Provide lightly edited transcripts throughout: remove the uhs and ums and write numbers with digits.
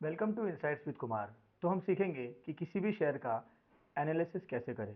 Welcome to insights with Kumar. तो हम सीखेंगे कि किसी भी शेयर का एनालिसिस कैसे करें।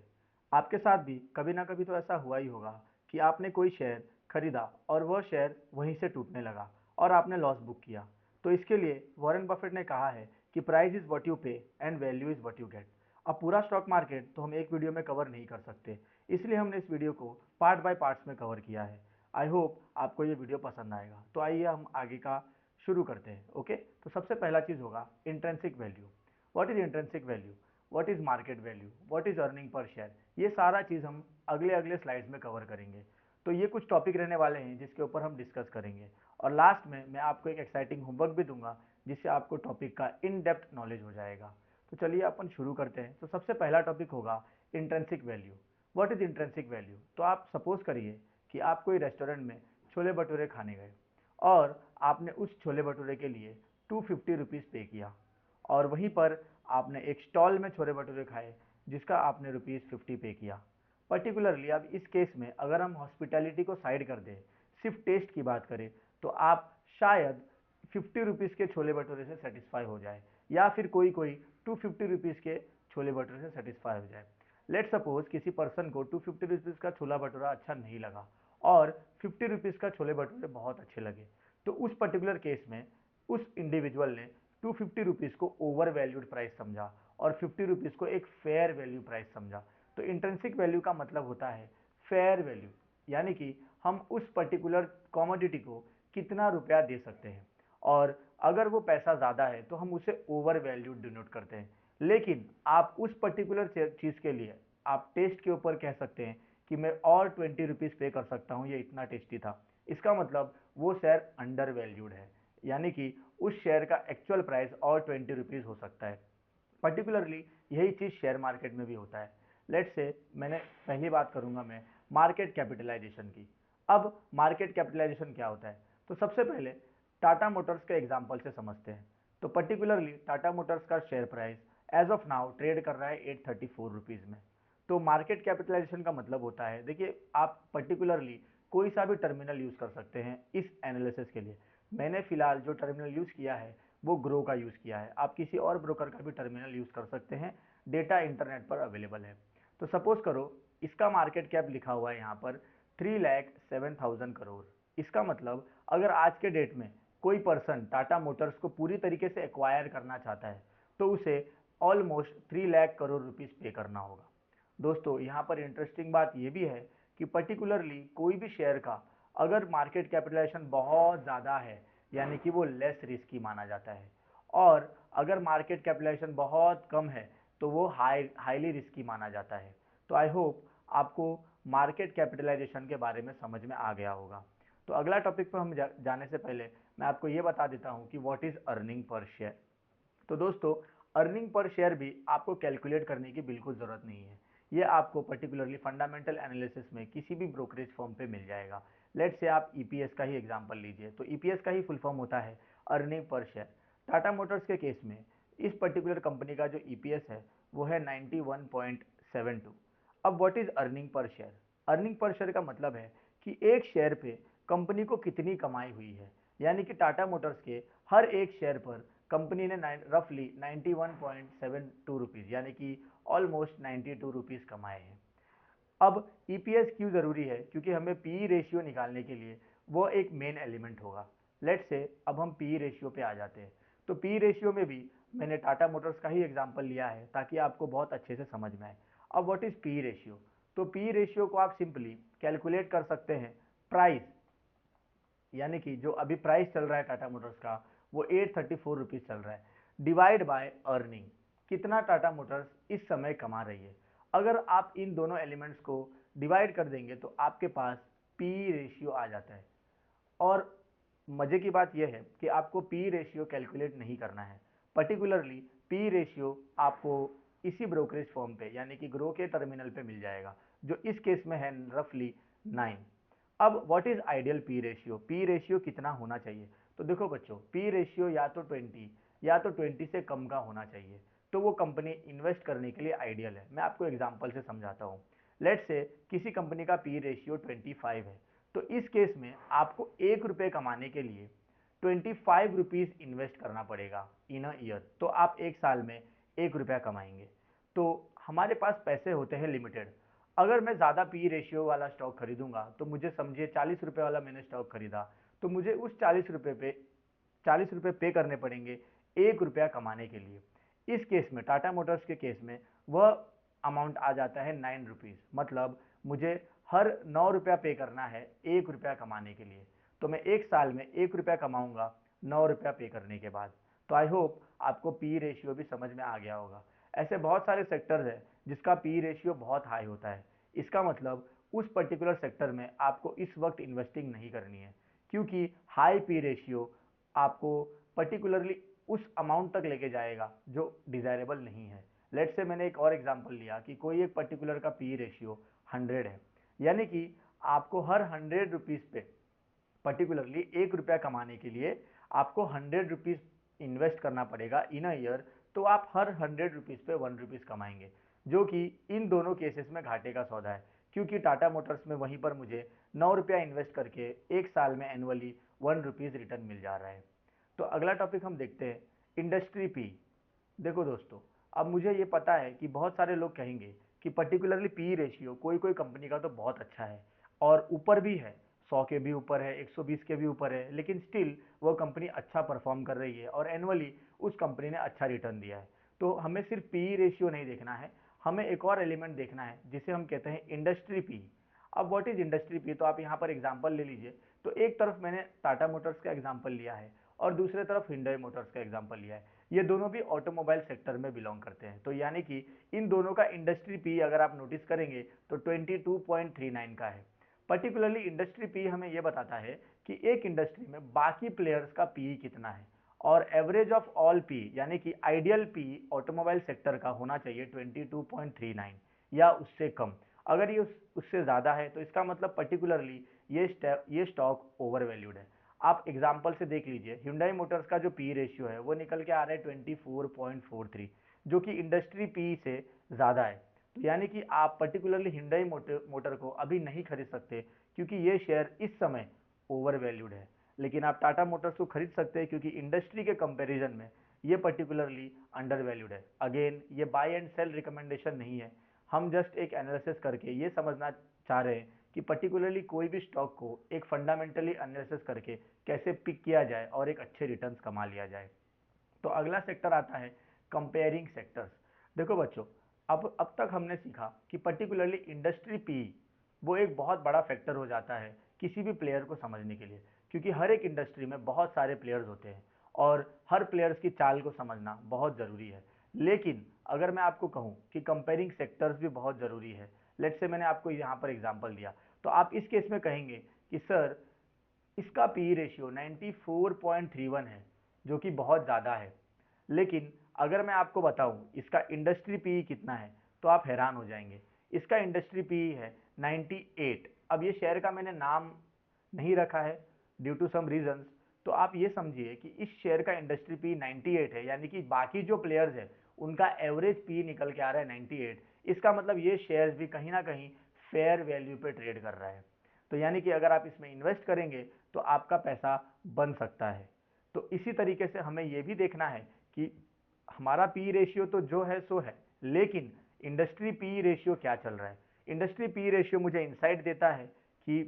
आपके साथ भी कभी ना कभी तो ऐसा हुआ ही होगा कि आपने कोई शेयर खरीदा और वह शेयर वहीं से टूटने लगा और आपने लॉस बुक किया। तो इसके लिए वॉरेन बफेट ने कहा है कि प्राइस इज व्हाट यू पे and value is what you get. अब पूरा स्टॉक मार्केट तो हम एक वीडियो में कवर नहीं कर सकते, इसलिए हमने इस वीडियो को पार्ट बाय पार्ट्स में कवर किया है। आई होप आपको ये वीडियो पसंद आएगा। तो आइए हम आगे का शुरू करते हैं। ओके, तो सबसे पहला चीज होगा intrinsic value. What is intrinsic value, what is market value, what is earning per share, ये सारा चीज हम अगले अगले स्लाइड्स में कवर करेंगे। तो ये कुछ टॉपिक रहने वाले हैं जिसके ऊपर हम डिस्कस करेंगे, और लास्ट में मैं आपको एक एक्साइटिंग होमवर्क भी दूंगा जिससे आपको टॉपिक का इन डेप्थ नॉलेज हो जाएगा। तो चलिए अपन शुरू करते हैं। तो सबसे पहला टॉपिक होगा intrinsic value. What is intrinsic value. तो आप सपोज करिए कि आप कोई रेस्टोरेंट में छोले भटूरे खाने गए और आपने उस छोले भटूरे के लिए 250 रुपीज़ पे किया, और वहीं पर आपने एक स्टॉल में छोले भटूरे खाए जिसका आपने ₹50 पे किया। पर्टिकुलरली अब इस केस में अगर हम हॉस्पिटैलिटी को साइड कर दें, सिर्फ टेस्ट की बात करें, तो आप शायद 50 रुपीज़ के छोले भटूरे से सेटिस्फाई हो जाए, या फिर कोई कोई 250 रुपीज़ के छोले भटूरे से सेटिस्फाई हो जाए। लेट सपोज किसी पर्सन को 250 रुपीज़ का छोला भटूरा अच्छा नहीं लगा और 50 रुपीज़ का छोले भटूरे बहुत अच्छे लगे। तो उस पर्टिकुलर केस में उस इंडिविजुअल ने 250 रुपीज़ को ओवर वैल्यूड प्राइस समझा और 50 रुपीज़ को एक फेयर वैल्यू प्राइस समझा। तो इंट्रिंसिक वैल्यू का मतलब होता है फेयर वैल्यू, यानी कि हम उस पर्टिकुलर कॉमोडिटी को कितना रुपया दे सकते हैं, और अगर वो पैसा ज़्यादा है तो हम उसे ओवर वैल्यूड डिनोट करते हैं। लेकिन आप उस पर्टिकुलर चीज़ के लिए आप टेस्ट के ऊपर कह सकते हैं कि मैं और 20 रुपीज़ पे कर सकता हूँ, ये इतना टेस्टी था। इसका मतलब वो शेयर अंडर वैल्यूड है, यानी कि उस शेयर का एक्चुअल प्राइस और 20 रुपीज़ हो सकता है। पर्टिकुलरली यही चीज़ शेयर मार्केट में भी होता है। लेट से मैंने पहली बात करूंगा मैं मार्केट कैपिटलाइजेशन की। अब मार्केट कैपिटलाइजेशन क्या होता है, तो सबसे पहले टाटा मोटर्स के एग्जांपल से समझते हैं। तो पर्टिकुलरली टाटा मोटर्स का share price as of now trade कर रहा है 834 रुपीज़ में। तो मार्केट कैपिटलाइजेशन का मतलब होता है, देखिए आप पर्टिकुलरली कोई सा भी टर्मिनल यूज कर सकते हैं इस एनालिसिस के लिए। मैंने फिलहाल जो टर्मिनल यूज किया है वो ग्रो का यूज किया है, आप किसी और ब्रोकर का भी टर्मिनल यूज कर सकते हैं, डेटा इंटरनेट पर अवेलेबल है। तो सपोज करो इसका मार्केट कैप लिखा हुआ है यहाँ पर 3,07,000 करोड़। इसका मतलब अगर आज के डेट में कोई पर्सन टाटा मोटर्स को पूरी तरीके से एक्वायर करना चाहता है तो उसे ऑलमोस्ट 3 लाख करोड़ रुपीज पे करना होगा। दोस्तों यहाँ पर इंटरेस्टिंग बात यह भी है कि पर्टिकुलरली कोई भी शेयर का अगर मार्केट कैपिटलाइजेशन बहुत ज़्यादा है, यानी कि वो लेस रिस्की माना जाता है, और अगर मार्केट कैपिटलाइजेशन बहुत कम है तो वो हाईली रिस्की माना जाता है। तो आई होप आपको मार्केट कैपिटलाइजेशन के बारे में समझ में आ गया होगा। तो अगला टॉपिक पर हम जाने से पहले मैं आपको ये बता देता हूँ कि what is earning per share. तो दोस्तों अर्निंग पर शेयर भी आपको कैलकुलेट करने की बिल्कुल ज़रूरत नहीं है। ये आपको पर्टिकुलरली फंडामेंटल एनालिसिस में किसी भी ब्रोकरेज फर्म पे मिल जाएगा। लेट से आप ईपीएस का ही एग्जांपल लीजिए, तो ईपीएस का ही फुल फॉर्म होता है earning per share. Tata Motors के केस में इस पर्टिकुलर कंपनी का जो ईपीएस है वो है 91.72। अब what is earning per share. Earning per share का मतलब है कि एक शेयर पे कंपनी को कितनी कमाई हुई है, यानी कि टाटा मोटर्स के हर एक शेयर पर कंपनी ने रफली 91.72 रुपीज़ यानी कि ऑलमोस्ट 92 रुपीज़ कमाए हैं। अब ईपीएस क्यों ज़रूरी है, क्योंकि हमें पी रेशियो निकालने के लिए वो एक मेन एलिमेंट होगा। लेट से अब हम पी रेशियो पे आ जाते हैं। तो पी रेशियो में भी मैंने टाटा मोटर्स का ही एग्जांपल लिया है ताकि आपको बहुत अच्छे से समझ में आए। अब व्हाट इज पी रेशियो। तो पी रेशियो को आप सिंपली कैलकुलेट कर सकते हैं प्राइस, यानी कि जो अभी प्राइस चल रहा है टाटा मोटर्स का वो 834 रुपीज़ चल रहा है, डिवाइड बाय अर्निंग, कितना टाटा मोटर्स इस समय कमा रही है। अगर आप इन दोनों एलिमेंट्स को डिवाइड कर देंगे तो आपके पास पी रेशियो आ जाता है। और मजे की बात यह है कि आपको पी रेशियो कैलकुलेट नहीं करना है। पर्टिकुलरली पी रेशियो आपको इसी ब्रोकरेज फॉर्म पे यानी कि ग्रो के टर्मिनल पे मिल जाएगा, जो इस केस में है रफली 9। अब what is ideal P ratio, P ratio कितना होना चाहिए। तो देखो बच्चों, पी रेशियो या तो 20 या तो 20 से कम का होना चाहिए, तो वो कंपनी इन्वेस्ट करने के लिए आइडियल है। मैं आपको एग्जांपल से समझाता हूँ। लेट से किसी कंपनी का पी रेशियो 25 है, तो इस केस में आपको 1 रुपये कमाने के लिए ₹25 इन्वेस्ट करना पड़ेगा इन अ ईयर, तो आप एक साल में ₹1 कमाएंगे। तो हमारे पास पैसे होते हैं लिमिटेड। अगर मैं ज़्यादा पी रेशियो वाला स्टॉक खरीदूंगा तो मुझे समझिए ₹40 वाला मैंने स्टॉक खरीदा, तो मुझे उस ₹40 पे करने पड़ेंगे ₹1 कमाने के लिए। इस केस में, टाटा मोटर्स के केस में, वह अमाउंट आ जाता है ₹9, मतलब मुझे हर ₹9 पे करना है ₹1 कमाने के लिए। तो मैं एक साल में ₹1 कमाऊंगा ₹9 पे करने के बाद। तो आई होप आपको पी रेशियो भी समझ में आ गया होगा। ऐसे बहुत सारे सेक्टर्स हैं जिसका पी रेशियो बहुत हाई होता है। इसका मतलब उस पर्टिकुलर सेक्टर में आपको इस वक्त इन्वेस्टिंग नहीं करनी है, क्योंकि हाई पी रेशियो आपको पर्टिकुलरली उस अमाउंट तक लेके जाएगा जो डिजायरेबल नहीं है। लेट से मैंने एक और एग्जांपल लिया कि कोई एक पर्टिकुलर का पी रेशियो 100 है, यानी कि आपको हर ₹100 पे पर्टिकुलरली ₹1 कमाने के लिए आपको ₹100 इन्वेस्ट करना पड़ेगा इन अ ईयर। तो आप हर ₹100 पे ₹1 कमाएंगे, जो कि इन दोनों केसेस में घाटे का सौदा है, क्योंकि टाटा मोटर्स में वहीं पर मुझे ₹9 इन्वेस्ट करके एक साल में एनुअली ₹1 रिटर्न मिल जा रहा है। तो अगला टॉपिक हम देखते हैं, इंडस्ट्री पी। देखो दोस्तों, अब मुझे ये पता है कि बहुत सारे लोग कहेंगे कि पर्टिकुलरली पी रेशियो कोई कोई कंपनी का तो बहुत अच्छा है और ऊपर भी है, 100 के भी ऊपर है, 120 के भी ऊपर है, लेकिन स्टिल वो कंपनी अच्छा परफॉर्म कर रही है और एनुअली उस कंपनी ने अच्छा रिटर्न दिया है। तो हमें सिर्फ पी रेशियो नहीं देखना है, हमें एक और एलिमेंट देखना है जिसे हम कहते हैं इंडस्ट्री पी। अब व्हाट इज इंडस्ट्री पी, तो आप यहाँ पर एग्जाम्पल ले लीजिए। तो एक तरफ मैंने टाटा मोटर्स का एग्जाम्पल लिया है और दूसरे तरफ हिंडई मोटर्स का एग्जाम्पल लिया है। ये दोनों भी ऑटोमोबाइल सेक्टर में बिलोंग करते हैं, तो यानी कि इन दोनों का इंडस्ट्री पी अगर आप नोटिस करेंगे तो 22.39 का है। पर्टिकुलरली इंडस्ट्री पी हमें यह बताता है कि एक इंडस्ट्री में बाकी प्लेयर्स का पी कितना है, और एवरेज ऑफ ऑल पी यानी कि आइडियल पी ऑटोमोबाइल सेक्टर का होना चाहिए 22.39 या उससे कम। अगर ये उससे ज़्यादा है तो इसका मतलब पर्टिकुलरली ये स्टॉक ओवर वैल्यूड है। आप एग्जाम्पल से देख लीजिए, Hyundai मोटर्स का जो पी रेशियो है वो निकल के आ रहा है 24.43, जो कि इंडस्ट्री पी से ज़्यादा है। तो यानी कि आप पर्टिकुलरली Hyundai मोटर को अभी नहीं खरीद सकते, क्योंकि ये शेयर इस समय ओवर वैल्यूड है। लेकिन आप टाटा मोटर्स को खरीद सकते हैं क्योंकि इंडस्ट्री के कंपैरिजन में ये पर्टिकुलरली अंडर वैल्यूड है। अगेन, ये बाय एंड सेल रिकमेंडेशन नहीं है, हम जस्ट एक एनालिसिस करके ये समझना चाह रहे हैं कि पर्टिकुलरली कोई भी स्टॉक को एक फंडामेंटली एनालिसिस करके कैसे पिक किया जाए और एक अच्छे रिटर्न्स कमा लिया जाए। तो अगला सेक्टर आता है कंपेयरिंग सेक्टर्स। देखो बच्चों, अब तक हमने सीखा कि पर्टिकुलरली इंडस्ट्री पी वो एक बहुत बड़ा फैक्टर हो जाता है किसी भी प्लेयर को समझने के लिए, क्योंकि हर एक इंडस्ट्री में बहुत सारे प्लेयर्स होते हैं और हर प्लेयर्स की चाल को समझना बहुत ज़रूरी है। लेकिन अगर मैं आपको कहूँ कि कंपेयरिंग सेक्टर्स भी बहुत ज़रूरी है, लेट्स से मैंने आपको यहाँ पर एग्जांपल दिया, तो आप इस केस में कहेंगे कि सर इसका पी रेशियो 94.31 है, जो कि बहुत ज़्यादा है। लेकिन अगर मैं आपको बताऊं इसका इंडस्ट्री पी कितना है तो आप हैरान हो जाएंगे। इसका इंडस्ट्री पी है 98। अब ये शेयर का मैंने नाम नहीं रखा है ड्यू टू सम रीजंस, तो आप ये समझिए कि इस शेयर का इंडस्ट्री पी 98 है, यानी कि बाकी जो प्लेयर्स है उनका एवरेज पी निकल के आ रहा है 98। इसका मतलब ये शेयर्स भी कहीं ना कहीं फेयर वैल्यू पे ट्रेड कर रहा है। तो यानी कि अगर आप इसमें इन्वेस्ट करेंगे तो आपका पैसा बन सकता है। तो इसी तरीके से हमें यह भी देखना है कि हमारा पी रेशियो तो जो है सो है, लेकिन इंडस्ट्री पी रेशियो क्या चल रहा है। इंडस्ट्री पी रेशियो मुझे इंसाइट देता है कि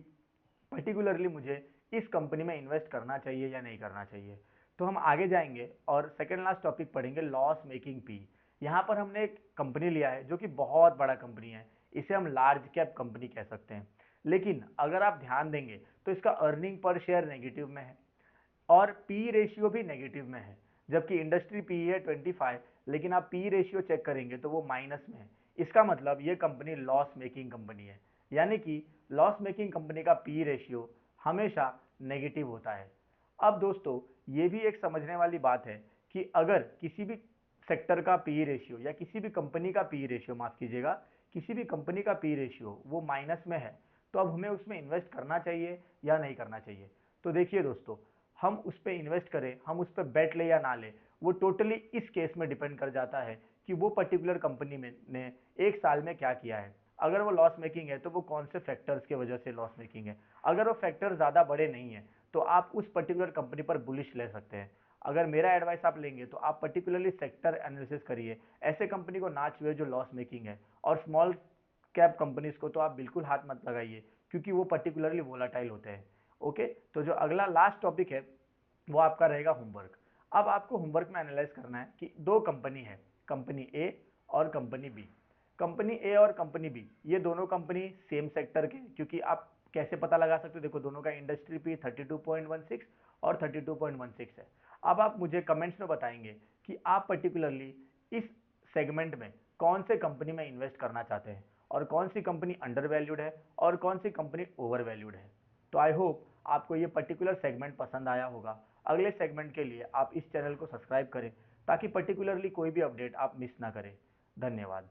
पर्टिकुलरली मुझे इस कंपनी में इन्वेस्ट करना चाहिए या नहीं करना चाहिए। तो हम आगे जाएंगे और सेकेंड लास्ट टॉपिक पढ़ेंगे, लॉस मेकिंग पी। यहाँ पर हमने एक कंपनी लिया है जो कि बहुत बड़ा कंपनी है, इसे हम लार्ज कैप कंपनी कह सकते हैं, लेकिन अगर आप ध्यान देंगे तो इसका अर्निंग पर शेयर नेगेटिव में है और पी रेशियो भी नेगेटिव में है। जबकि इंडस्ट्री पी है 25, लेकिन आप पी रेशियो चेक करेंगे तो वो माइनस में है। इसका मतलब ये कंपनी लॉस मेकिंग कंपनी है, यानी कि लॉस मेकिंग कंपनी का पी रेशियो हमेशा नेगेटिव होता है। अब दोस्तों, ये भी एक समझने वाली बात है कि अगर किसी भी सेक्टर का पी रेशियो या किसी भी कंपनी का पी रेशियो, माफ कीजिएगा, किसी भी कंपनी का पी रेशियो वो माइनस में है, तो अब हमें उसमें इन्वेस्ट करना चाहिए या नहीं करना चाहिए। तो देखिए दोस्तों, हम उस पर इन्वेस्ट करें, हम उस पर बेट ले या ना ले, वो टोटली इस केस में डिपेंड कर जाता है कि वो पर्टिकुलर कंपनी में ने एक साल में क्या किया है। अगर वो लॉस मेकिंग है तो वो कौन से फैक्टर्स की वजह से लॉस मेकिंग है। अगर वो फैक्टर ज़्यादा बड़े नहीं है तो आप उस पर्टिकुलर कंपनी पर बुलिश ले सकते हैं। अगर मेरा एडवाइस आप लेंगे तो आप पर्टिकुलरली सेक्टर एनालिसिस करिए, ऐसे कंपनी को ना छुए जो लॉस मेकिंग है, और स्मॉल कैप कंपनीज को तो आप बिल्कुल हाथ मत लगाइए क्योंकि वो पर्टिकुलरली वोलाटाइल होते हैं। ओके, तो जो अगला लास्ट टॉपिक है वो आपका रहेगा होमवर्क। अब आपको होमवर्क में एनालाइज करना है कि दो कंपनी है, कंपनी ए और कंपनी बी। कंपनी ए और कंपनी बी ये दोनों कंपनी सेम सेक्टर के, क्योंकि आप कैसे पता लगा सकते हो, देखो दोनों का इंडस्ट्री पी 32.16 और 32.16 है। अब आप मुझे कमेंट्स में बताएंगे कि आप पर्टिकुलरली इस सेगमेंट में कौन से कंपनी में इन्वेस्ट करना चाहते हैं और कौन सी कंपनी अंडर वैल्यूड है और कौन सी कंपनी ओवर वैल्यूड है। तो आई होप आपको ये पर्टिकुलर सेगमेंट पसंद आया होगा। अगले सेगमेंट के लिए आप इस चैनल को सब्सक्राइब करें ताकि पर्टिकुलरली कोई भी अपडेट आप मिस ना करें। धन्यवाद।